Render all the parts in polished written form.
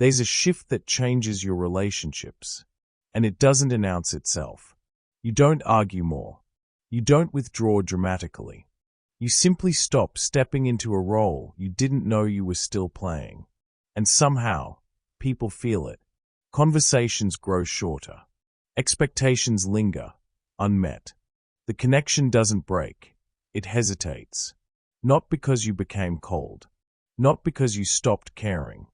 There's a shift that changes your relationships, and it doesn't announce itself. You don't argue more. You don't withdraw dramatically. You simply stop stepping into a role you didn't know you were still playing. And somehow, people feel it. Conversations grow shorter. Expectations linger, unmet. The connection doesn't break. It hesitates. Not because you became cold. Not because you stopped caring.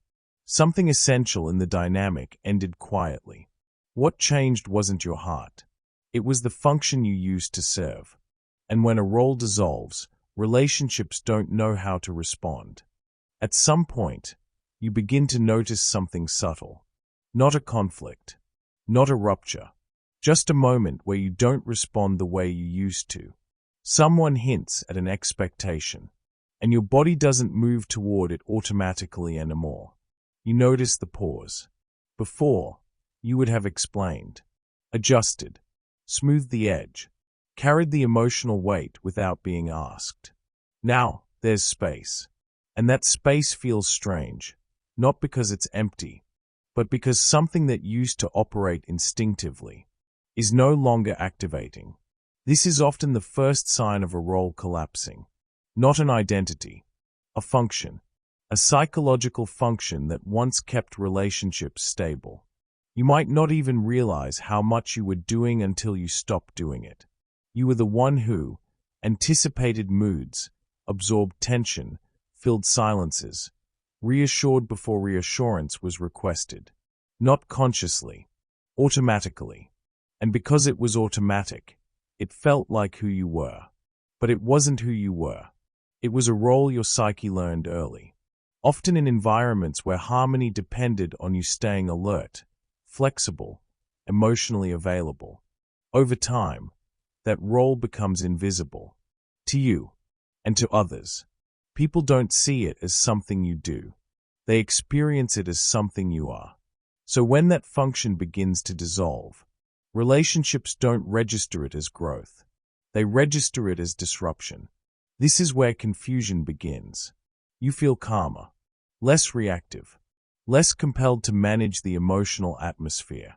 Something essential in the dynamic ended quietly. What changed wasn't your heart. It was the function you used to serve. And when a role dissolves, relationships don't know how to respond. At some point, you begin to notice something subtle. Not a conflict. Not a rupture. Just a moment where you don't respond the way you used to. Someone hints at an expectation, and your body doesn't move toward it automatically anymore. You notice the pause. Before, you would have explained, adjusted, smoothed the edge, carried the emotional weight without being asked. Now, there's space. And that space feels strange, not because it's empty, but because something that used to operate instinctively is no longer activating. This is often the first sign of a role collapsing. Not an identity, a function, a psychological function that once kept relationships stable. You might not even realize how much you were doing until you stopped doing it. You were the one who anticipated moods, absorbed tension, filled silences, reassured before reassurance was requested. Not consciously, automatically. And because it was automatic, it felt like who you were. But it wasn't who you were. It was a role your psyche learned early. Often in environments where harmony depended on you staying alert, flexible, emotionally available. Over time, that role becomes invisible. To you, and to others. People don't see it as something you do. They experience it as something you are. So when that function begins to dissolve, relationships don't register it as growth. They register it as disruption. This is where confusion begins. You feel calmer, less reactive, less compelled to manage the emotional atmosphere.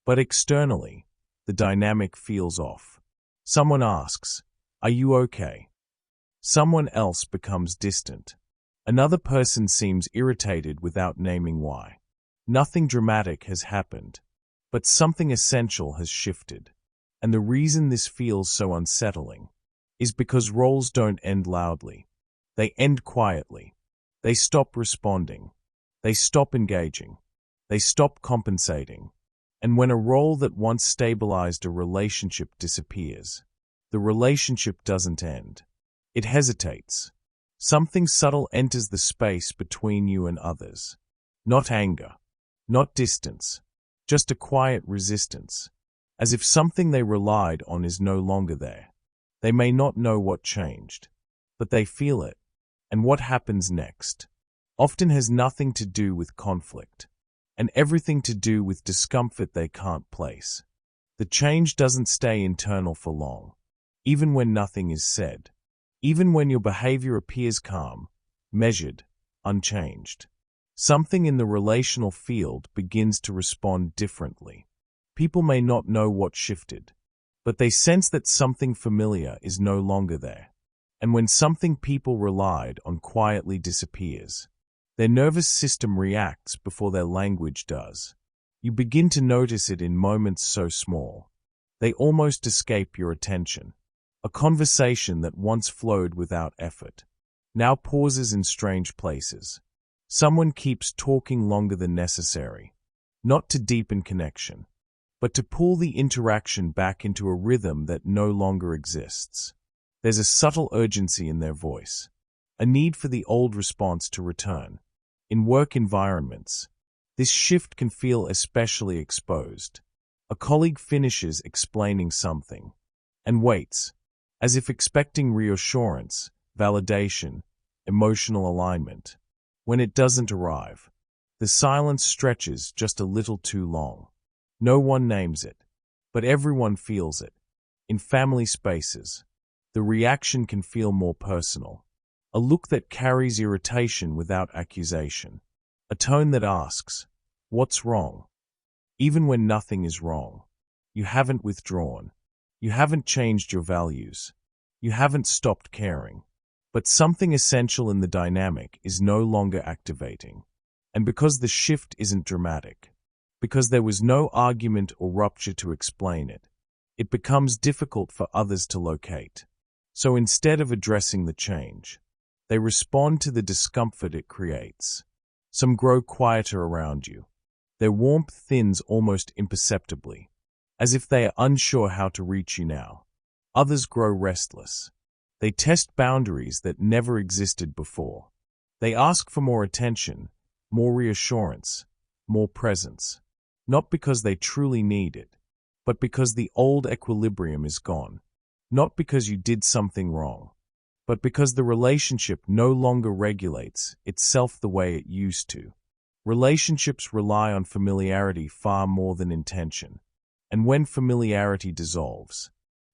But externally, the dynamic feels off. Someone asks, "Are you okay?" Someone else becomes distant. Another person seems irritated without naming why. Nothing dramatic has happened, but something essential has shifted. And the reason this feels so unsettling is because roles don't end loudly. They end quietly. They stop responding. They stop engaging. They stop compensating. And when a role that once stabilized a relationship disappears, the relationship doesn't end. It hesitates. Something subtle enters the space between you and others. Not anger, not distance, just a quiet resistance, as if something they relied on is no longer there. They may not know what changed, but they feel it, and what happens next often has nothing to do with conflict, and everything to do with discomfort they can't place. The change doesn't stay internal for long, even when nothing is said. Even when your behavior appears calm, measured, unchanged. Something in the relational field begins to respond differently. People may not know what shifted, but they sense that something familiar is no longer there. And when something people relied on quietly disappears, their nervous system reacts before their language does. You begin to notice it in moments so small, they almost escape your attention. A conversation that once flowed without effort now pauses in strange places. Someone keeps talking longer than necessary, not to deepen connection, but to pull the interaction back into a rhythm that no longer exists. There's a subtle urgency in their voice, a need for the old response to return. In work environments, this shift can feel especially exposed. A colleague finishes explaining something and waits, as if expecting reassurance, validation, emotional alignment. When it doesn't arrive, the silence stretches just a little too long. No one names it, but everyone feels it. In family spaces, the reaction can feel more personal. A look that carries irritation without accusation. A tone that asks, What's wrong? Even when nothing is wrong. You haven't withdrawn. You haven't changed your values. You haven't stopped caring. But something essential in the dynamic is no longer activating. And because the shift isn't dramatic, because there was no argument or rupture to explain it, it becomes difficult for others to locate. So instead of addressing the change, they respond to the discomfort it creates. Some grow quieter around you. Their warmth thins almost imperceptibly, as if they are unsure how to reach you now. Others grow restless. They test boundaries that never existed before. They ask for more attention, more reassurance, more presence. Not because they truly need it, but because the old equilibrium is gone. Not because you did something wrong, but because the relationship no longer regulates itself the way it used to. Relationships rely on familiarity far more than intention, and when familiarity dissolves,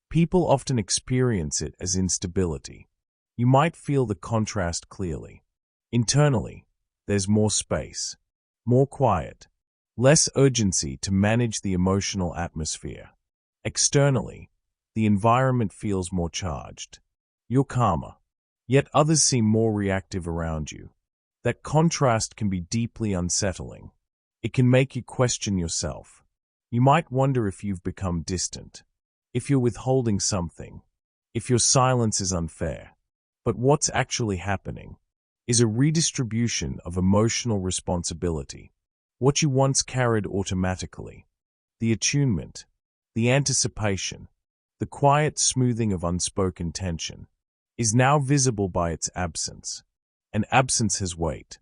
people often experience it as instability. You might feel the contrast clearly. Internally, there's more space, more quiet, less urgency to manage the emotional atmosphere. Externally, the environment feels more charged. You're calmer, yet others seem more reactive around you. That contrast can be deeply unsettling. It can make you question yourself. You might wonder if you've become distant, if you're withholding something, if your silence is unfair. But what's actually happening is a redistribution of emotional responsibility. What you once carried automatically, the attunement, the anticipation, the quiet smoothing of unspoken tension, is now visible by its absence. And absence has weight,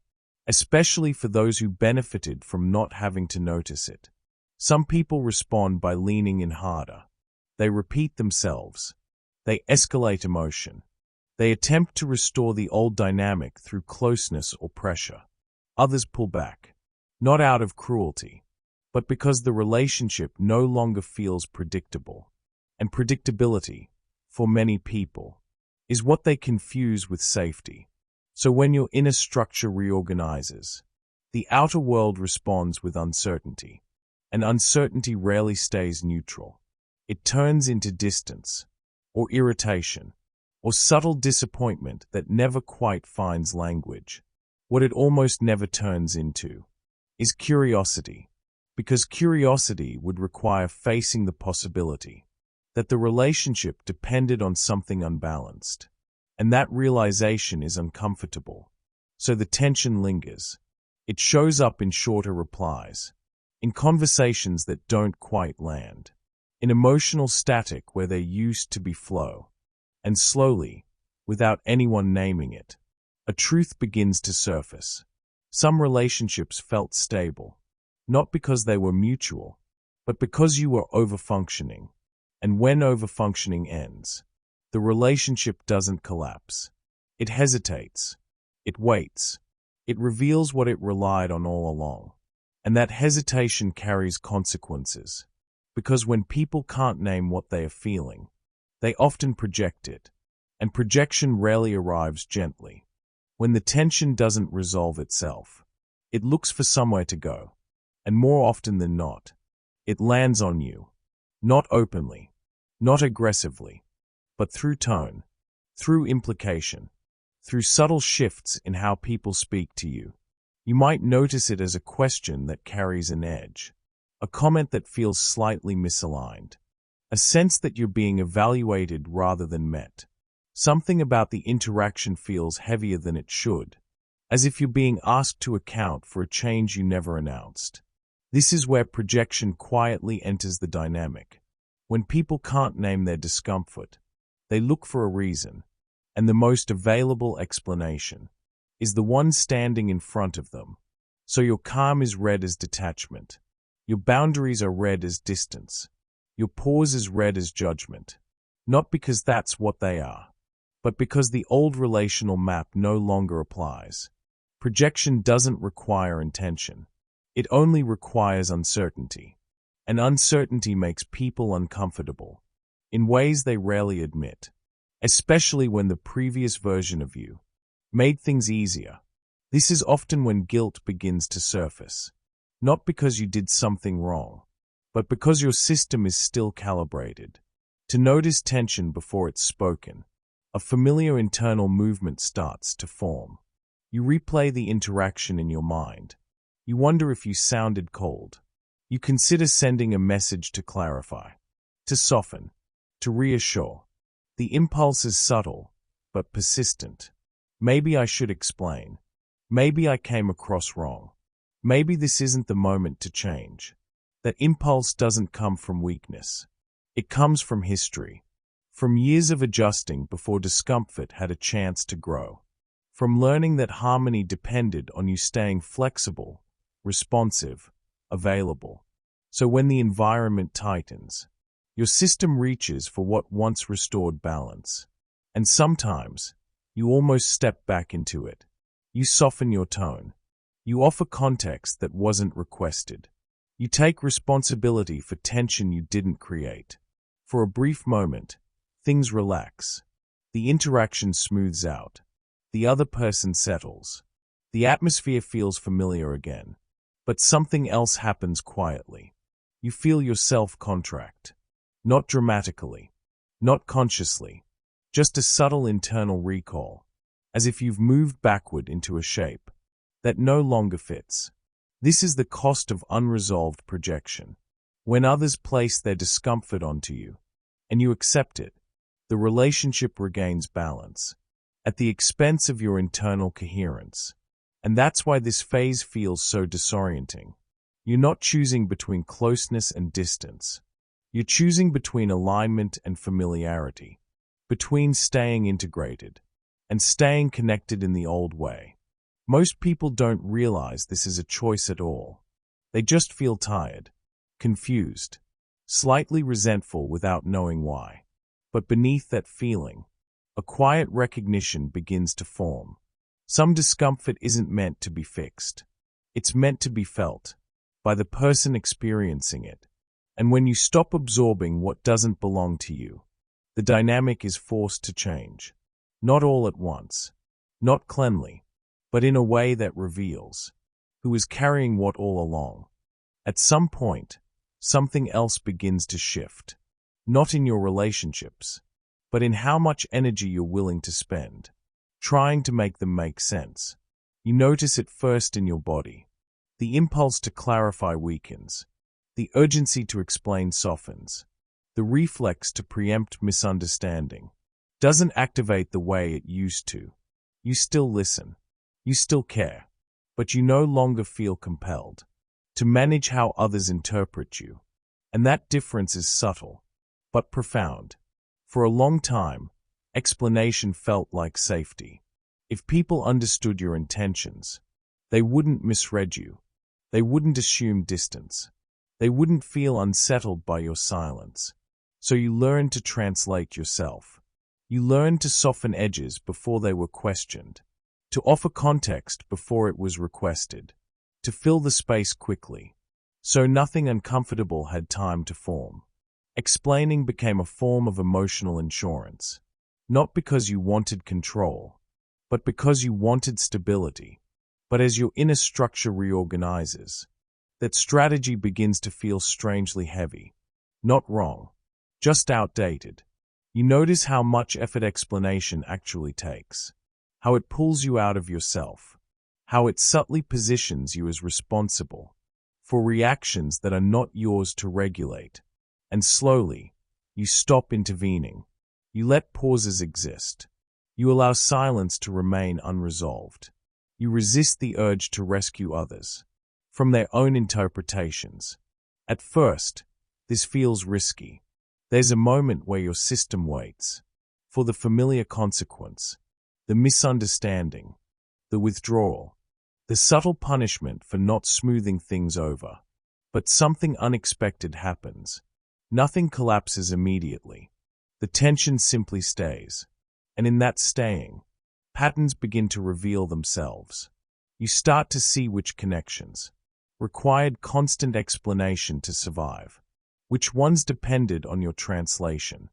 especially for those who benefited from not having to notice it. Some people respond by leaning in harder. They repeat themselves. They escalate emotion. They attempt to restore the old dynamic through closeness or pressure. Others pull back, not out of cruelty, but because the relationship no longer feels predictable. And predictability, for many people, is what they confuse with safety. So when your inner structure reorganizes, the outer world responds with uncertainty, and uncertainty rarely stays neutral. It turns into distance, or irritation, or subtle disappointment that never quite finds language. What it almost never turns into is curiosity, because curiosity would require facing the possibility that the relationship depended on something unbalanced. And that realization is uncomfortable. So the tension lingers. It shows up in shorter replies, in conversations that don't quite land, in emotional static where there used to be flow. And slowly, without anyone naming it, a truth begins to surface. Some relationships felt stable, not because they were mutual, but because you were overfunctioning. And when overfunctioning ends, the relationship doesn't collapse. It hesitates. It waits. It reveals what it relied on all along. And that hesitation carries consequences. Because when people can't name what they are feeling, they often project it. And projection rarely arrives gently. When the tension doesn't resolve itself, it looks for somewhere to go. And more often than not, it lands on you. Not openly, not aggressively, but through tone, through implication, through subtle shifts in how people speak to you. You might notice it as a question that carries an edge, a comment that feels slightly misaligned, a sense that you're being evaluated rather than met. Something about the interaction feels heavier than it should, as if you're being asked to account for a change you never announced. This is where projection quietly enters the dynamic. When people can't name their discomfort, they look for a reason, and the most available explanation is the one standing in front of them. So your calm is read as detachment. Your boundaries are read as distance. Your pause is read as judgment. Not because that's what they are, but because the old relational map no longer applies. Projection doesn't require intention. It only requires uncertainty. And uncertainty makes people uncomfortable in ways they rarely admit, especially when the previous version of you made things easier. This is often when guilt begins to surface. not because you did something wrong, but because your system is still calibrated. To notice tension before it's spoken, a familiar internal movement starts to form. You replay the interaction in your mind. You wonder if you sounded cold. You consider sending a message to clarify, to soften, to reassure. The impulse is subtle, but persistent. Maybe I should explain. Maybe I came across wrong. Maybe this isn't the moment to change. That impulse doesn't come from weakness. It comes from history, from years of adjusting before discomfort had a chance to grow, from learning that harmony depended on you staying flexible, responsive, available. So when the environment tightens, your system reaches for what once restored balance. And sometimes, you almost step back into it. You soften your tone. You offer context that wasn't requested. You take responsibility for tension you didn't create. For a brief moment, things relax. The interaction smooths out. The other person settles. The atmosphere feels familiar again. But something else happens quietly. You feel yourself contract. Not dramatically. Not consciously. Just a subtle internal recall. As if you've moved backward into a shape that no longer fits. This is the cost of unresolved projection. When others place their discomfort onto you, and you accept it, the relationship regains balance, at the expense of your internal coherence. And that's why this phase feels so disorienting. You're not choosing between closeness and distance. You're choosing between alignment and familiarity, between staying integrated and staying connected in the old way. Most people don't realize this is a choice at all. They just feel tired, confused, slightly resentful without knowing why. But beneath that feeling, a quiet recognition begins to form. Some discomfort isn't meant to be fixed. It's meant to be felt by the person experiencing it. And when you stop absorbing what doesn't belong to you, the dynamic is forced to change. Not all at once, not cleanly, but in a way that reveals who is carrying what all along. At some point, something else begins to shift, not in your relationships, but in how much energy you're willing to spend, trying to make them make sense. You notice it first in your body. The impulse to clarify weakens. The urgency to explain softens. The reflex to preempt misunderstanding doesn't activate the way it used to. You still listen. You still care. But you no longer feel compelled to manage how others interpret you. And that difference is subtle, but profound. For a long time, explanation felt like safety. If people understood your intentions, they wouldn't misread you. They wouldn't assume distance. They wouldn't feel unsettled by your silence. So you learned to translate yourself. You learned to soften edges before they were questioned, to offer context before it was requested, to fill the space quickly, so nothing uncomfortable had time to form. Explaining became a form of emotional insurance, not because you wanted control, but because you wanted stability. But as your inner structure reorganizes, that strategy begins to feel strangely heavy. Not wrong, just outdated. You notice how much effort explanation actually takes, how it pulls you out of yourself, how it subtly positions you as responsible for reactions that are not yours to regulate. And slowly, you stop intervening. You let pauses exist. You allow silence to remain unresolved. You resist the urge to rescue others from their own interpretations. At first, this feels risky. There's a moment where your system waits for the familiar consequence, the misunderstanding, the withdrawal, the subtle punishment for not smoothing things over. But something unexpected happens. Nothing collapses immediately. The tension simply stays. And in that staying, patterns begin to reveal themselves. You start to see which connections required constant explanation to survive, which ones depended on your translation,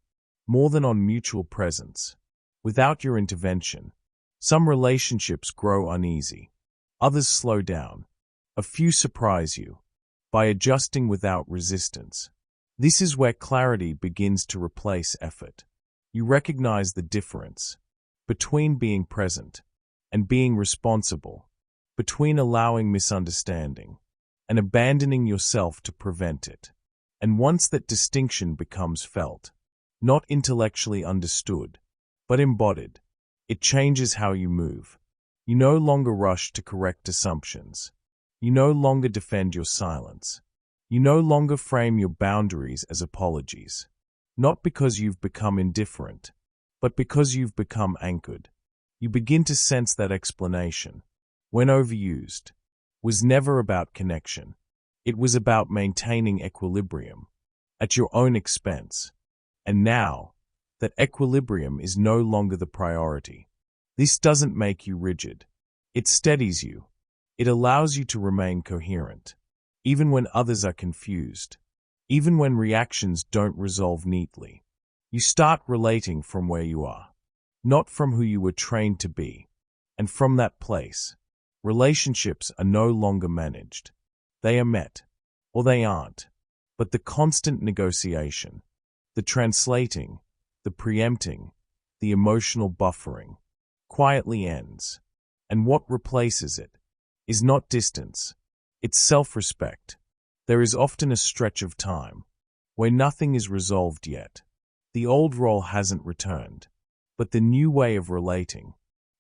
more than on mutual presence. Without your intervention, some relationships grow uneasy, others slow down, A few surprise you by adjusting without resistance. This is where clarity begins to replace effort. You recognize the difference between being present and being responsible, between allowing misunderstanding and abandoning yourself to prevent it. And once that distinction becomes felt, not intellectually understood, but embodied, it changes how you move. You no longer rush to correct assumptions. You no longer defend your silence. You no longer frame your boundaries as apologies. Not because you've become indifferent, but because you've become anchored. You begin to sense that explanation, when overused, was never about connection. It was about maintaining equilibrium at your own expense. And now, that equilibrium is no longer the priority. This doesn't make you rigid. It steadies you. It allows you to remain coherent, even when others are confused, even when reactions don't resolve neatly. You start relating from where you are, not from who you were trained to be. And from that place, relationships are no longer managed. They are met, or they aren't. But the constant negotiation, the translating, the preempting, the emotional buffering, quietly ends. And what replaces it is not distance, it's self-respect. There is often a stretch of time where nothing is resolved yet. The old role hasn't returned, but the new way of relating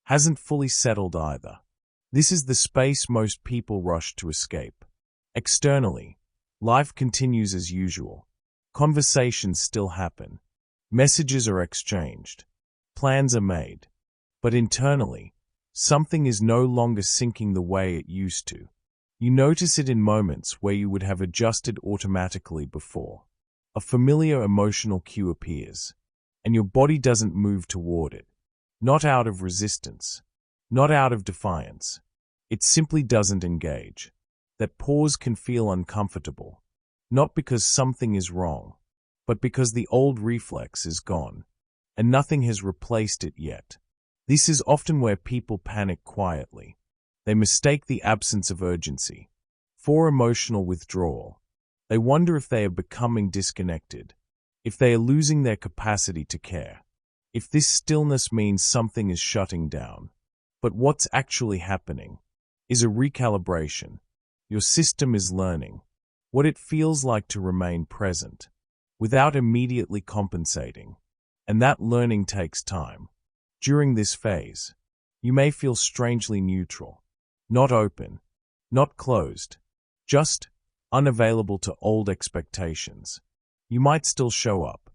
hasn't fully settled either. This is the space most people rush to escape. Externally, life continues as usual. Conversations still happen. Messages are exchanged. Plans are made. But internally, something is no longer syncing the way it used to. You notice it in moments where you would have adjusted automatically before. A familiar emotional cue appears, and your body doesn't move toward it. Not out of resistance, not out of defiance. It simply doesn't engage. That pause can feel uncomfortable, not because something is wrong, but because the old reflex is gone, and nothing has replaced it yet. This is often where people panic quietly. They mistake the absence of urgency for emotional withdrawal. They wonder if they are becoming disconnected, if they are losing their capacity to care, if this stillness means something is shutting down. But what's actually happening is a recalibration. Your system is learning what it feels like to remain present without immediately compensating. And that learning takes time. During this phase, you may feel strangely neutral, not open, not closed, just unavailable to old expectations. You might still show up,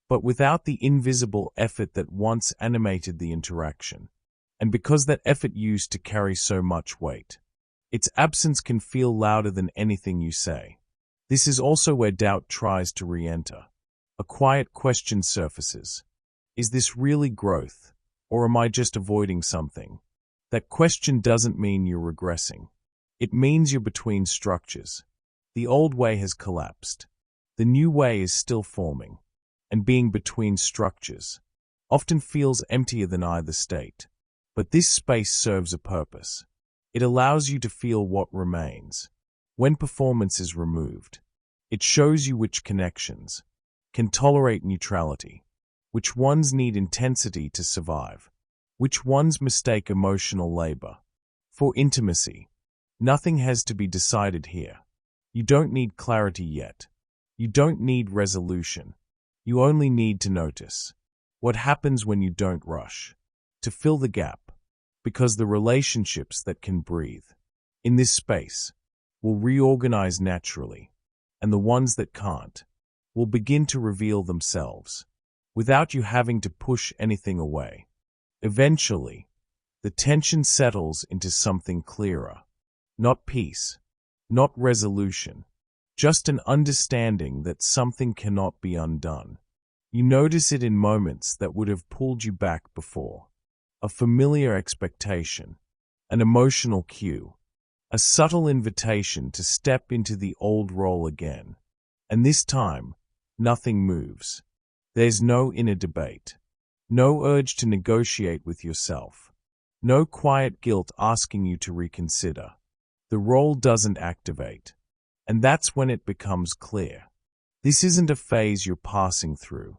but without the invisible effort that once animated the interaction. And because that effort used to carry so much weight, its absence can feel louder than anything you say. This is also where doubt tries to re-enter. A quiet question surfaces. Is this really growth, or am I just avoiding something? That question doesn't mean you're regressing. It means you're between structures. The old way has collapsed. The new way is still forming. And being between structures often feels emptier than either state. But this space serves a purpose. It allows you to feel what remains. When performance is removed, it shows you which connections can tolerate neutrality, which ones need intensity to survive, which ones mistake emotional labor for intimacy. Nothing has to be decided here. You don't need clarity yet. You don't need resolution. You only need to notice what happens when you don't rush to fill the gap, because the relationships that can breathe in this space will reorganize naturally, and the ones that can't will begin to reveal themselves without you having to push anything away. Eventually, the tension settles into something clearer. Not peace, not resolution, just an understanding that something cannot be undone. You notice it in moments that would have pulled you back before. A familiar expectation, an emotional cue, a subtle invitation to step into the old role again. And this time, nothing moves. There's no inner debate, no urge to negotiate with yourself, no quiet guilt asking you to reconsider. The role doesn't activate. And that's when it becomes clear. This isn't a phase you're passing through.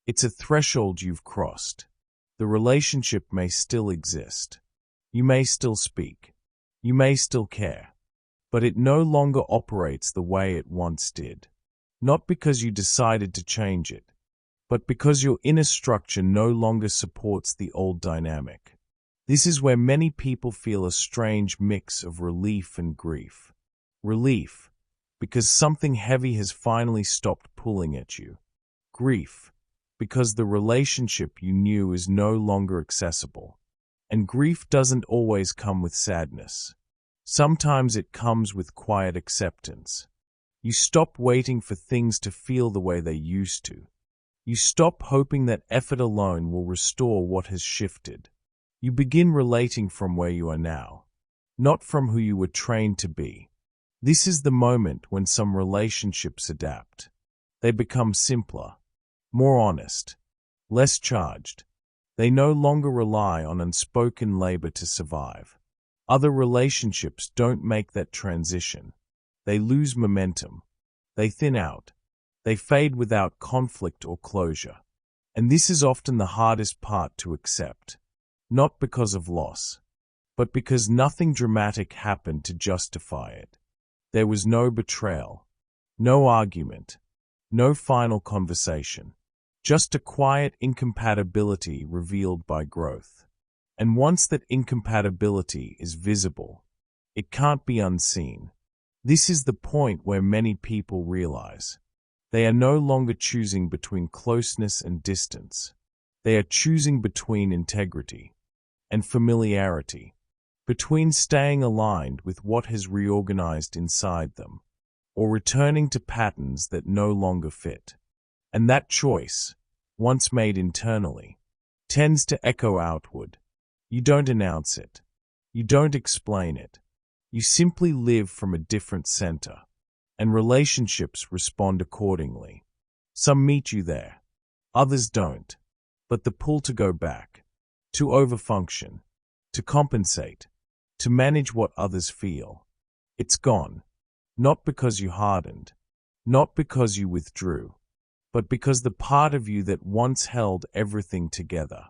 It's a threshold you've crossed. The relationship may still exist. You may still speak. You may still care. But it no longer operates the way it once did. Not because you decided to change it, but because your inner structure no longer supports the old dynamic. This is where many people feel a strange mix of relief and grief. Relief, because something heavy has finally stopped pulling at you. Grief, because the relationship you knew is no longer accessible. And grief doesn't always come with sadness. Sometimes it comes with quiet acceptance. You stop waiting for things to feel the way they used to. You stop hoping that effort alone will restore what has shifted. You begin relating from where you are now, not from who you were trained to be. This is the moment when some relationships adapt. They become simpler, more honest, less charged. They no longer rely on unspoken labor to survive. Other relationships don't make that transition. They lose momentum. They thin out. They fade without conflict or closure. And this is often the hardest part to accept. Not because of loss, but because nothing dramatic happened to justify it. There was no betrayal, no argument, no final conversation, just a quiet incompatibility revealed by growth. And once that incompatibility is visible, it can't be unseen. This is the point where many people realize they are no longer choosing between closeness and distance. They are choosing between integrity and familiarity, between staying aligned with what has reorganized inside them, or returning to patterns that no longer fit. And that choice, once made internally, tends to echo outward. You don't announce it. You don't explain it. You simply live from a different center, and relationships respond accordingly. Some meet you there, others don't. But the pull to go back, to overfunction, to compensate, to manage what others feel, it's gone. Not because you hardened, not because you withdrew, but because the part of you that once held everything together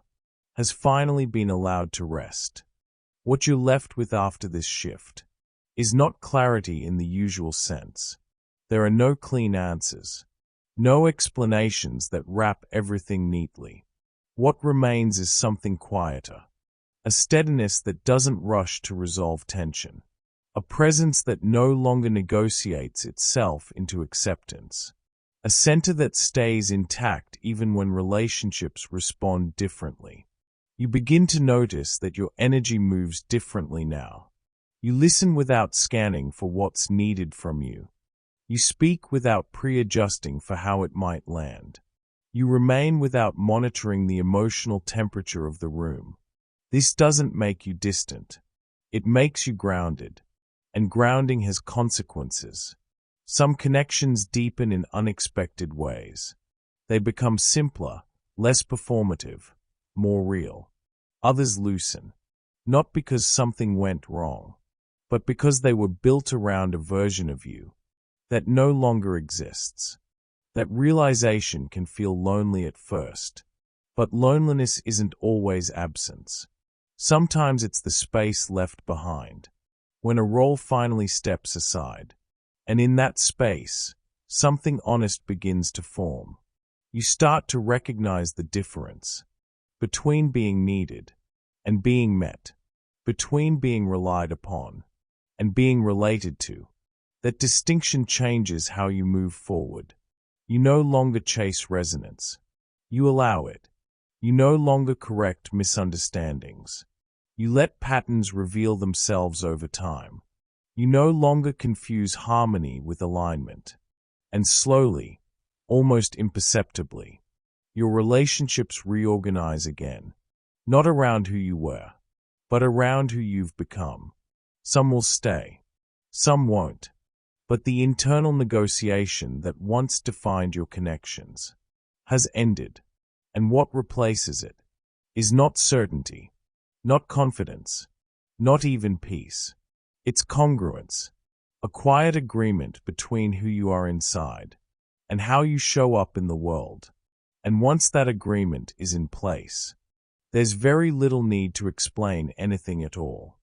has finally been allowed to rest. What you're left with after this shift is not clarity in the usual sense. There are no clean answers, no explanations that wrap everything neatly. What remains is something quieter, a steadiness that doesn't rush to resolve tension, a presence that no longer negotiates itself into acceptance, a center that stays intact even when relationships respond differently. You begin to notice that your energy moves differently now. You listen without scanning for what's needed from you. You speak without pre-adjusting for how it might land. You remain without monitoring the emotional temperature of the room. This doesn't make you distant. It makes you grounded. And grounding has consequences. Some connections deepen in unexpected ways. They become simpler, less performative, more real. Others loosen, not because something went wrong, but because they were built around a version of you that no longer exists. That realization can feel lonely at first, but loneliness isn't always absence. Sometimes it's the space left behind, when a role finally steps aside. And in that space, something honest begins to form. You start to recognize the difference between being needed and being met, between being relied upon and being related to. That distinction changes how you move forward. You no longer chase resonance. You allow it. You no longer correct misunderstandings. You let patterns reveal themselves over time. You no longer confuse harmony with alignment. And slowly, almost imperceptibly, your relationships reorganize again. Not around who you were, but around who you've become. Some will stay, some won't. But the internal negotiation that once defined your connections has ended, and what replaces it is not certainty, not confidence, not even peace, It's congruence, a quiet agreement between who you are inside and how you show up in the world. And once that agreement is in place, there's very little need to explain anything at all.